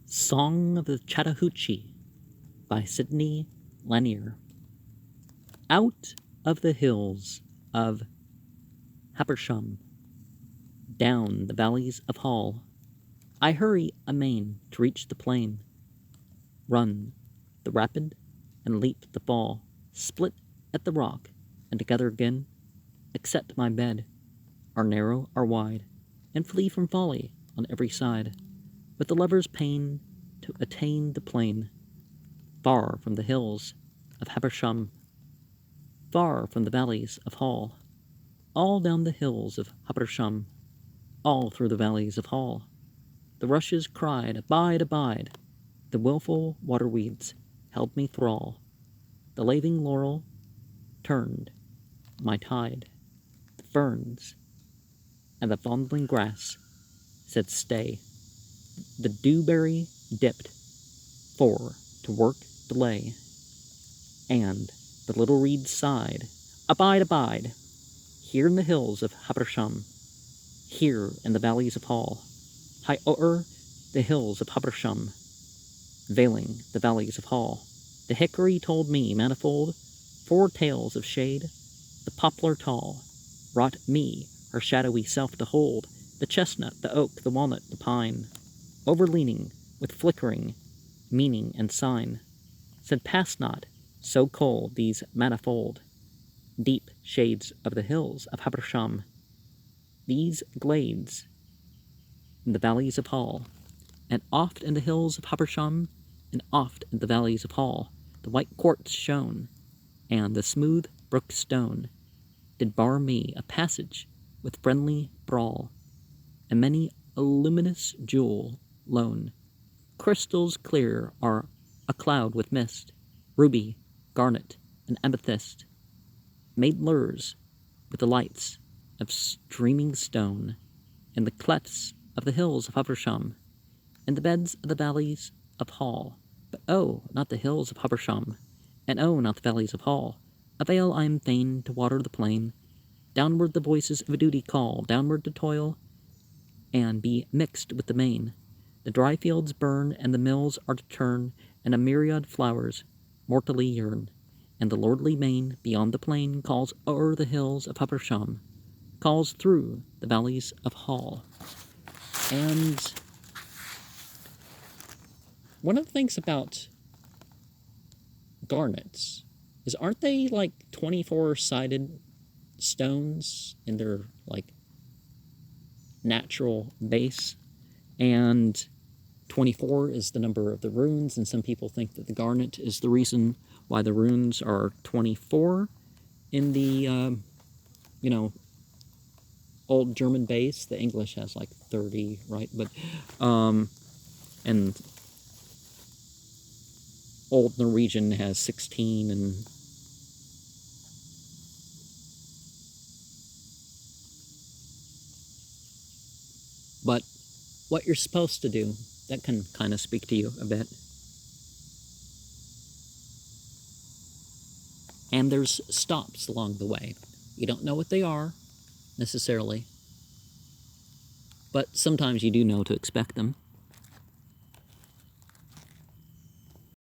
Song of the Chattahoochee by Sidney Lanier. Out of the hills of Habersham, down the valleys of Hall, I hurry amain to reach the plain, run the rapid and leap the fall, split at the rock and together again, accept my bed, are narrow or wide, and flee from folly on every side, with the lover's pain to attain the plain, far from the hills of Habersham, far from the valleys of Hall, all down the hills of Habersham, all through the valleys of Hall. The rushes cried, abide, abide, the wilful water weeds held me thrall, the laving laurel turned my tide, the ferns and the fondling grass said stay, the dewberry dipped for to work delay, and the little reed sighed, abide, abide, here in the hills of Habersham, here in the valleys of Hall, high o'er the hills of Habersham, veiling the valleys of Hall. The hickory told me manifold 4 tales of shade, the poplar tall wrought me her shadowy self to hold, the chestnut, the oak, the walnut, the pine, overleaning with flickering meaning and sign, said pass not so cold these manifold deep shades of the hills of Habersham, these glades in the valleys of Hall, and oft in the hills of Habersham, and oft in the valleys of Hall, the white quartz shone, and the smooth brook stone did bar me a passage with friendly brawl, and many a luminous jewel lone. Crystals clear are a cloud with mist, ruby, garnet, and amethyst, made lures with the lights of streaming stone, in the clefts of the hills of Habersham, in the beds of the valleys of Hall. But oh, not the hills of Habersham, and oh, not the valleys of Hall. Avail I am fain to water the plain, downward the voices of a duty call, downward to toil, and be mixed with the main. The dry fields burn, and the mills are to turn, and a myriad flowers mortally yearn, and the lordly main beyond the plain calls o'er the hills of Habersham, calls through the valleys of Hall. And one of the things about garnets is, aren't they like 24-sided stones in their like natural base? And 24 is the number of the runes, and some people think that the garnet is the reason why the runes are 24 in the, old German base. The English has like 30, right? But, and old Norwegian has 16, and but what you're supposed to do, that can kind of speak to you a bit. And there's stops along the way. You don't know what they are, necessarily, but sometimes you do know to expect them.